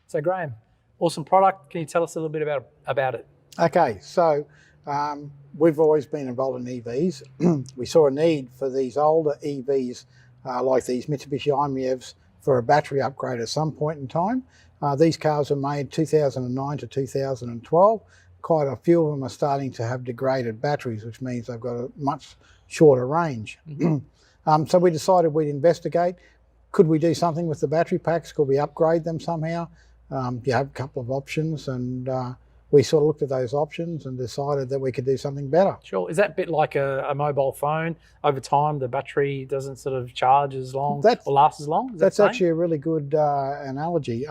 So Graham, awesome product. Can you tell us a little bit about it? Okay, so we've always been involved in EVs. We saw a need for these older EVs like these Mitsubishi i-MiEVs for a battery upgrade at some point in time. These cars were made 2009 to 2012. Quite a few of them are starting to have degraded batteries, which means they've got a much shorter range. So we decided we'd investigate. Could we do something with the battery packs? Could we upgrade them somehow? You have a couple of options, and we sort of looked at those options and decided that we could do something better. Sure. Is that a bit like a mobile phone? Over time, the battery doesn't sort of charge as long or last as long? That's actually a really good analogy.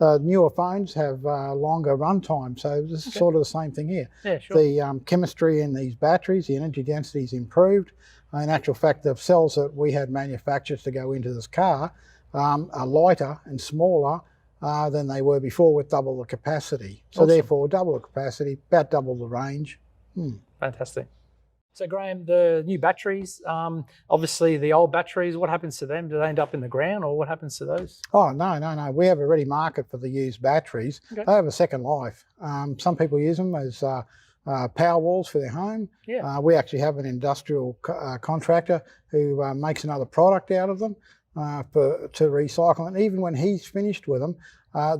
Newer phones have longer run time, so this is sort of the same thing here. Yeah, sure. The chemistry in these batteries, the energy density is improved. In actual fact, the cells that we had manufactured to go into this car are lighter and smaller than they were before, with double the capacity. So therefore, double the capacity, about double the range. Fantastic. So Graham, the new batteries, obviously the old batteries, what happens to them? Do they end up in the ground, or what happens to those? Oh, no. We have a ready market for the used batteries. Okay. They have a second life. Some people use them as power walls for their home. Yeah. We actually have an industrial contractor who makes another product out of them to recycle. And even when he's finished with them,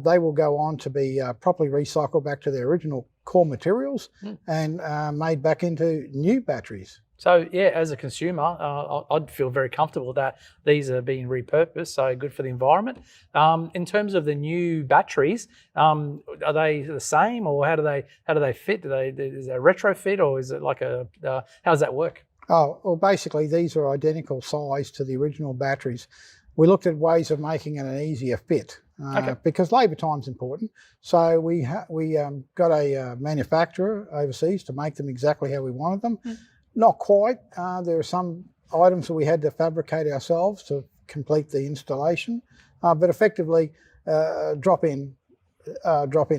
they will go on to be properly recycled back to their original core materials and made back into new batteries. So yeah, as a consumer, I'd feel very comfortable that these are being repurposed, so good for the environment. In terms of the new batteries, are they the same, or how do they fit? Is it a retrofit, or is it like how does that work? Oh, well, basically these are identical size to the original batteries. We looked at ways of making it an easier fit. Because labour time's important. So we got a manufacturer overseas to make them exactly how we wanted them. Not quite. There are some items that we had to fabricate ourselves to complete the installation, but effectively drop-in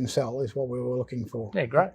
cell is what we were looking for. Yeah, great.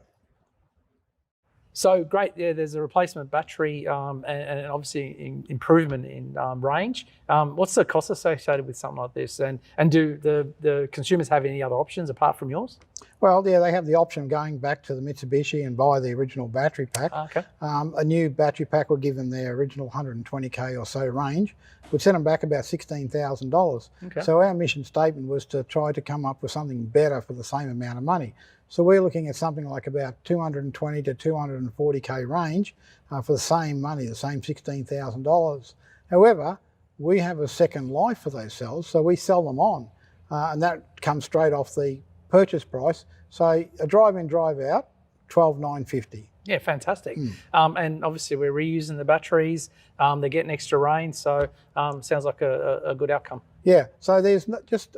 So great, yeah, there's a replacement battery and obviously improvement in range. What's the cost associated with something like this? And do the consumers have any other options apart from yours? Well, yeah, they have the option going back to the Mitsubishi and buy the original battery pack. Okay. A new battery pack will give them their original 120k or so range, would set them back about $16,000. Okay. So our mission statement was to try to come up with something better for the same amount of money. So we're looking at something like about 220 to 240k range for the same money, the same $16,000. However, we have a second life for those cells, so we sell them on, and that comes straight off the purchase price. So a drive-in, drive-out, $12,950. Yeah, fantastic. And obviously we're reusing the batteries. They're getting extra range, so sounds like a good outcome. Yeah, so there's just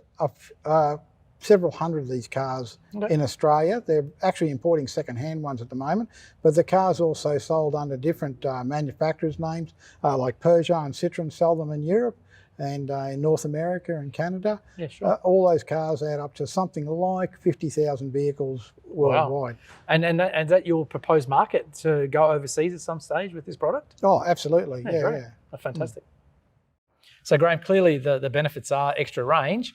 several hundred of these cars in Australia. They're actually importing second-hand ones at the moment, but the cars also sold under different manufacturers' names, like Peugeot and Citroën sell them in Europe and in North America and Canada. Yeah, sure. All those cars add up to something like 50,000 vehicles worldwide. Wow. And that your proposed market to go overseas at some stage with this product? Oh, absolutely. Yeah. Oh, fantastic. So Graham, clearly the benefits are extra range.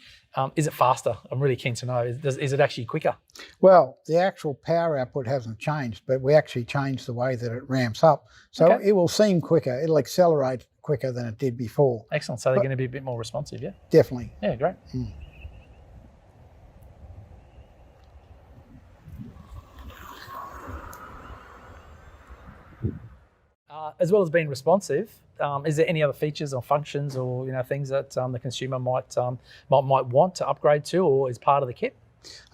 Is it faster? I'm really keen to know. Is it actually quicker? Well, the actual power output hasn't changed, but we actually changed the way that it ramps up. So it will seem quicker. It'll accelerate quicker than it did before. Excellent. So they're going to be a bit more responsive, yeah? Definitely. Yeah, great. As well as being responsive, is there any other features or functions or things that the consumer might want to upgrade to, or is part of the kit?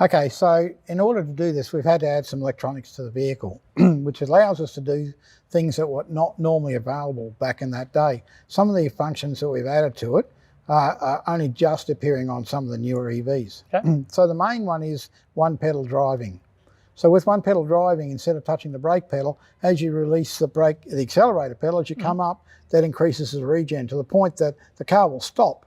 Okay, so in order to do this, we've had to add some electronics to the vehicle, which allows us to do things that were not normally available back in that day. Some of the functions that we've added to it are only just appearing on some of the newer EVs. Okay. So the main one is one pedal driving. So with one pedal driving, instead of touching the brake pedal, as you release the accelerator pedal, as you come up, that increases the regen to the point that the car will stop.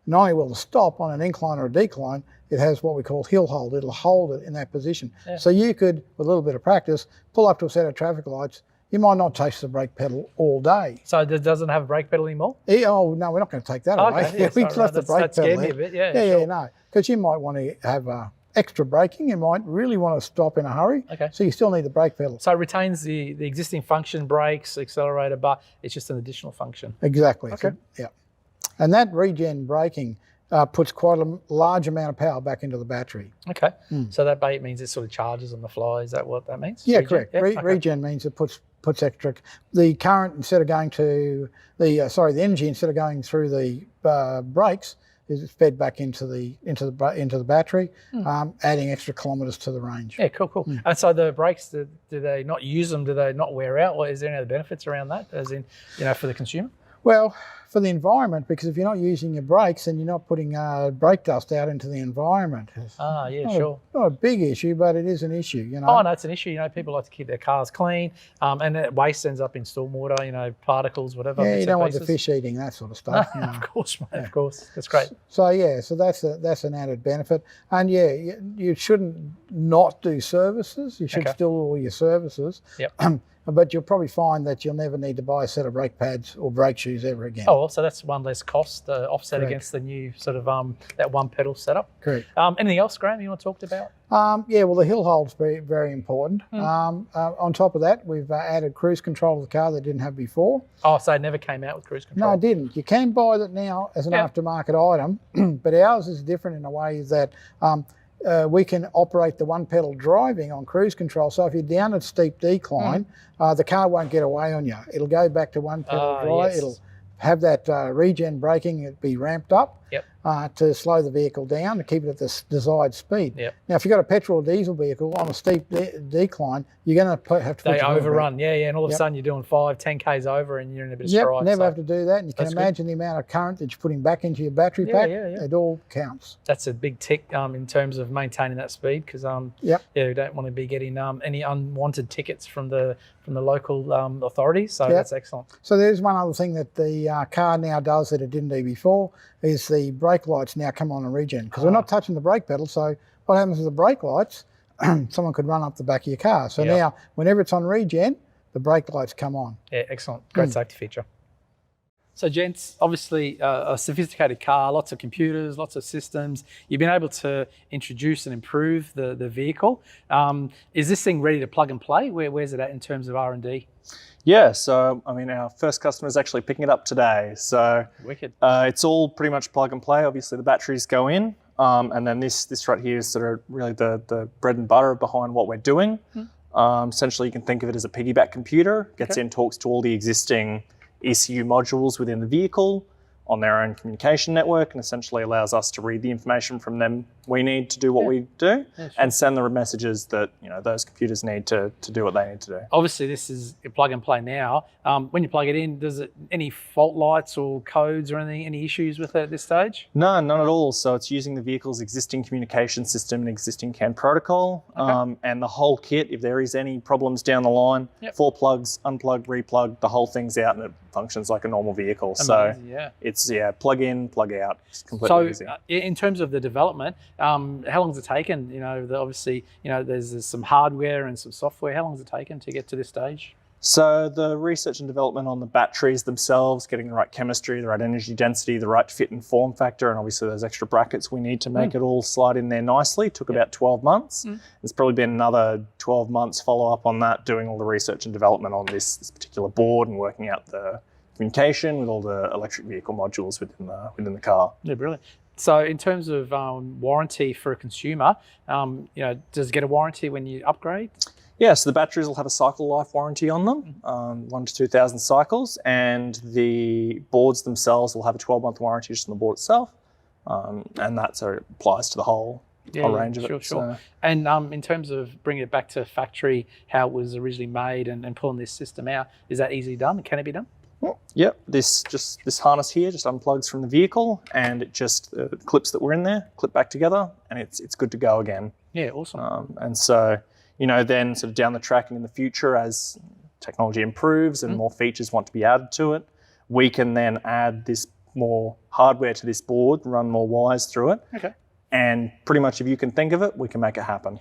Not only will it stop on an incline or a decline, it has what we call hill hold. It'll hold it in that position. Yeah. So you could, with a little bit of practice, pull up to a set of traffic lights. You might not touch the brake pedal all day. So it doesn't have a brake pedal anymore? Oh, no, we're not going to take that away. Yeah, we left the brake pedal. That scared me a bit, Yeah, no. Because you might want to have extra braking. You might really want to stop in a hurry. Okay. So you still need the brake pedal. So it retains the existing function, brakes, accelerator, but it's just an additional function. Exactly. Okay. So, yeah. And that regen braking puts quite a large amount of power back into the battery. Okay. So that means it sort of charges on the fly. Is that what that means? Yeah, Regen? correct. Yeah? Okay. Regen means it puts extra. The current, instead of going to the energy, instead of going through the brakes, is fed back into the battery, adding extra kilometres to the range. Yeah, cool. And so the brakes, do they not use them? Do they not wear out? Or is there any other benefits around that, as in, for the consumer? Well, for the environment, because if you're not using your brakes, then you're not putting brake dust out into the environment. Yeah, sure. Not a big issue, but it is an issue, Oh, no, it's an issue. People like to keep their cars clean, and that waste ends up in stormwater, particles, whatever. Yeah, you don't want the fish eating that sort of stuff. Of course, mate, of course. That's great. So that's an added benefit. And you shouldn't not do services. You should still do all your services. Yep. But you'll probably find that you'll never need to buy a set of brake pads or brake shoes ever again. Oh, well, so that's one less cost, offset Correct. against the new sort of that one pedal setup. Correct. Anything else, Graham, you want to talk about? Well, the hill hold's very, very important. On top of that, we've added cruise control to the car that didn't have before. Oh, so it never came out with cruise control? No, it didn't. You can buy that now as an aftermarket item, but ours is different in a way that we can operate the one pedal driving on cruise control. So if you're down a steep decline, the car won't get away on you. It'll go back to one pedal drive. Yes. It'll have that regen braking. It'll be ramped up to slow the vehicle down to keep it at the desired speed. Yep. Now, if you've got a petrol or diesel vehicle on a steep decline, you're going to have to put They your overrun, and all of a sudden you're doing 5-10 Ks over and you're in a bit of strife. Never have to do that. And you can imagine the amount of current that you're putting back into your battery pack. It all counts. That's a big tick in terms of maintaining that speed, because we don't want to be getting any unwanted tickets from the local authorities. So that's excellent. So there's one other thing that the car now does that it didn't do before, is the brake lights now come on regen, because we're not touching the brake pedal. So what happens with the brake lights? Someone could run up the back of your car. So now, whenever it's on regen, the brake lights come on. Yeah, excellent. Great safety feature. So, gents, obviously a sophisticated car, lots of computers, lots of systems. You've been able to introduce and improve the vehicle. Is this thing ready to plug and play? Where's it at in terms of R&D? Yeah, so our first customer is actually picking it up today. So wicked. It's all pretty much plug and play. Obviously, the batteries go in, and then this right here is sort of really the bread and butter behind what we're doing. Essentially, you can think of it as a piggyback computer. Gets in, talks to all the existing ECU modules within the vehicle on their own communication network, and essentially allows us to read the information from them we need to do what we do, and send the messages that those computers need to do what they need to do. Obviously, this is plug and play now. When you plug it in, does it any fault lights or codes or anything, any issues with it at this stage? No, none at all. So it's using the vehicle's existing communication system and existing CAN protocol, and the whole kit. If there is any problems down the line, 4 plugs, unplug, replug, the whole thing's out, and it functions like a normal vehicle. Amazing, so it's plug in, plug out. It's completely easy. In terms of the development, how long has it taken? Obviously, there's some hardware and some software. How long has it taken to get to this stage? So the research and development on the batteries themselves, getting the right chemistry, the right energy density, the right fit and form factor, and obviously those extra brackets we need to make it all slide in there nicely, took about 12 months. It's probably been another 12 months follow up on that, doing all the research and development on this particular board and working out the communication with all the electric vehicle modules within the car. Yeah, brilliant. So in terms of warranty for a consumer, does it get a warranty when you upgrade? Yeah, so the batteries will have a cycle life warranty on them, 1,000 to 2,000 cycles, and the boards themselves will have a 12-month warranty just on the board itself, and that sort of applies to the whole range of it. Sure. So. And in terms of bringing it back to factory, how it was originally made and pulling this system out, is that easily done? Can it be done? Yep, this harness here just unplugs from the vehicle, and it just the clips that were in there clip back together, and it's good to go again. Yeah, awesome. And so then sort of down the track and in the future, as technology improves and more features want to be added to it, we can then add this more hardware to this board, run more wires through it. Okay. And pretty much if you can think of it, we can make it happen.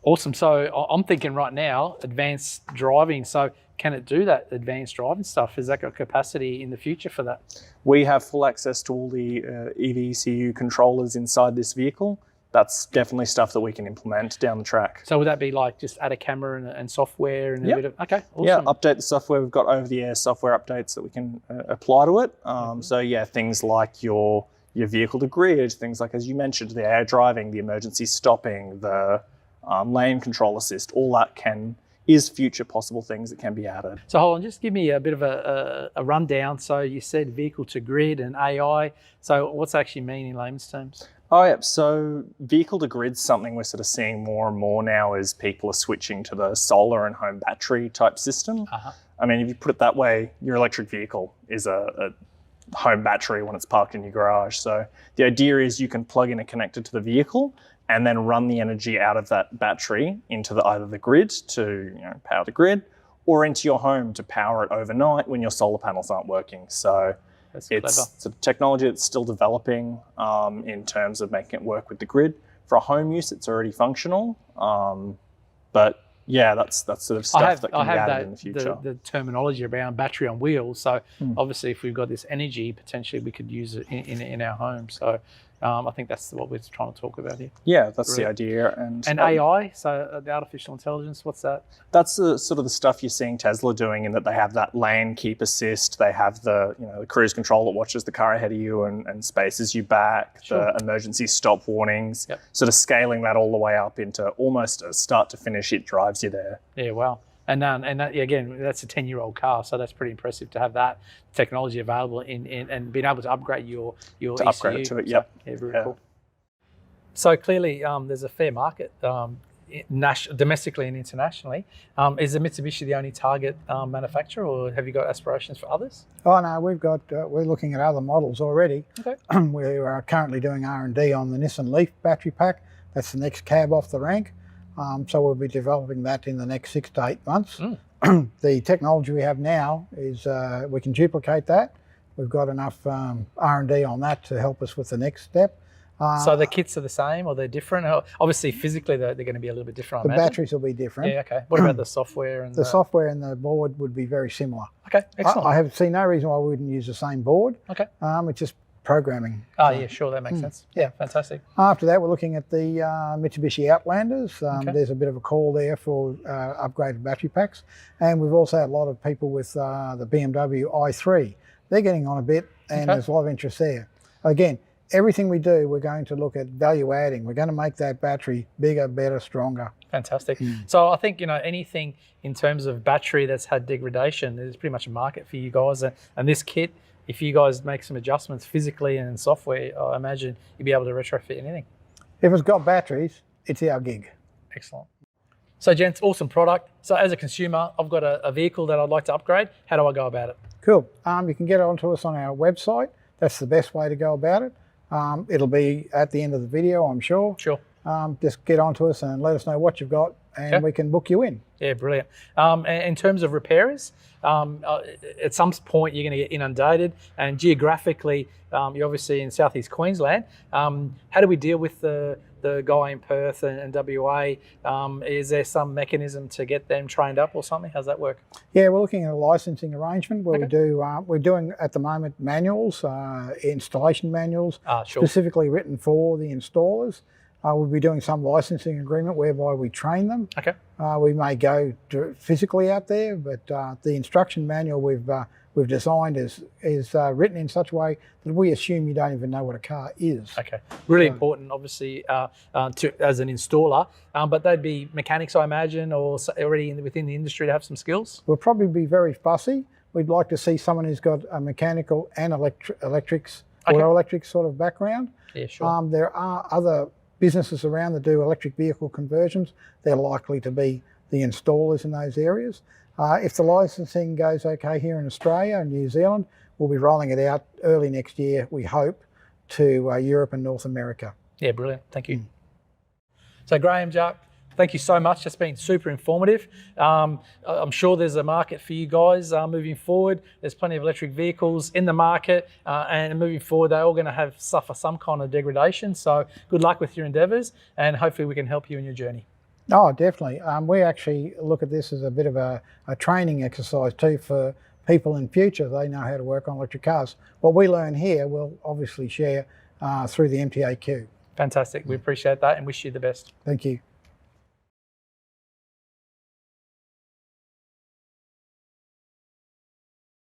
Awesome. So I'm thinking right now, advanced driving. So can it do that advanced driving stuff? Has that got capacity in the future for that? We have full access to all the EV ECU controllers inside this vehicle. that's definitely stuff that we can implement down the track. So would that be like just add a camera and software and a Yep. bit of, okay, awesome. Yeah, update the software. We've got over-the-air software updates that we can apply to it. So yeah, things like your vehicle to grid, things like, as you mentioned, the air driving, the emergency stopping, the lane control assist, all that is future possible things that can be added. So hold on, just give me a bit of a rundown. So you said vehicle to grid and AI. So what's that actually mean in layman's terms? Oh yeah, so vehicle to grid's something we're sort of seeing more and more now as people are switching to the solar and home battery type system. I mean, if you put it that way, your electric vehicle is a home battery when it's parked in your garage. So the idea is you can plug in and connect it to the vehicle and then run the energy out of that battery into either the grid to power the grid, or into your home to power it overnight when your solar panels aren't working. So That's it's clever. sort of technology that's still developing in terms of making it work with the grid. For a home use, it's already functional. But yeah, that's sort of stuff that can be added in the future. The terminology around battery on wheels. So obviously, if we've got this energy, potentially we could use it in our home. So I think that's what we're trying to talk about here. Yeah, that's the idea. And AI, so the artificial intelligence, what's that? That's the sort of the stuff you're seeing Tesla doing, in that they have that lane keep assist, they have the the cruise control that watches the car ahead of you and spaces you back, the emergency stop warnings, sort of scaling that all the way up into almost a start to finish, it drives you there. Yeah, wow. And that, again, that's a 10-year-old car, so that's pretty impressive to have that technology available and being able to upgrade your To ECU. upgrade it to it, yep. Yeah, very cool. So clearly, there's a fair market domestically and internationally. Is the Mitsubishi the only target manufacturer, or have you got aspirations for others? Oh no, we're looking at other models already. Okay. We are currently doing R&D on the Nissan Leaf battery pack. That's the next cab off the rank. So we'll be developing that in the next 6 to 8 months. The technology we have now is we can duplicate that. We've got enough R&D on that to help us with the next step. So the kits are the same, or they're different? Obviously, physically, they're going to be a little bit different, I The imagine. batteries will be different. Yeah, okay. What about the software? And The software and the board would be very similar. Okay, excellent. I have seen no reason why we wouldn't use the same board. Okay. It's just programming. Oh, yeah, sure, that makes sense. Yeah, fantastic. After that, we're looking at the Mitsubishi Outlanders. There's a bit of a call there for upgraded battery packs. And we've also had a lot of people with the BMW i3. They're getting on a bit, and there's a lot of interest there. Again, everything we do, we're going to look at value adding. We're going to make that battery bigger, better, stronger. Fantastic. So I think, anything in terms of battery that's had degradation, there's pretty much a market for you guys. And this kit, if you guys make some adjustments physically and in software, I imagine you'd be able to retrofit anything. If it's got batteries, it's our gig. Excellent. So gents, awesome product. So as a consumer, I've got a vehicle that I'd like to upgrade. How do I go about it? Cool. You can get onto us on our website. That's the best way to go about it. It'll be at the end of the video, I'm sure. Sure. Just get onto us and let us know what you've got, and we can book you in. Yeah, brilliant. And in terms of repairers, at some point you're going to get inundated, and geographically, you're obviously in southeast Queensland. How do we deal with the guy in Perth and WA? Is there some mechanism to get them trained up or something? How's that work? Yeah, we're looking at a licensing arrangement where we do. We're doing at the moment manuals, installation manuals, specifically written for the installers. We'll be doing some licensing agreement whereby we train them. Okay. We may go physically out there, but the instruction manual we've designed is written in such a way that we assume you don't even know what a car is. Okay. Really important, obviously, as an installer, but they'd be mechanics, I imagine, or already within the industry to have some skills? We'll probably be very fussy. We'd like to see someone who's got a mechanical and electrics sort of background. Yeah, sure. There are other businesses around that do electric vehicle conversions. They're likely to be the installers in those areas. If the licensing goes okay here in Australia and New Zealand, we'll be rolling it out early next year, we hope, to Europe and North America. Yeah, brilliant. Thank you. So Graham, Jack, thank you so much. It's been super informative. I'm sure there's a market for you guys moving forward. There's plenty of electric vehicles in the market, and moving forward, they're all going to suffer some kind of degradation. So good luck with your endeavours, and hopefully we can help you in your journey. Oh, definitely. We actually look at this as a bit of a training exercise too for people in future. They know how to work on electric cars. What we learn here, we'll obviously share through the MTAQ. Fantastic. We appreciate that and wish you the best. Thank you.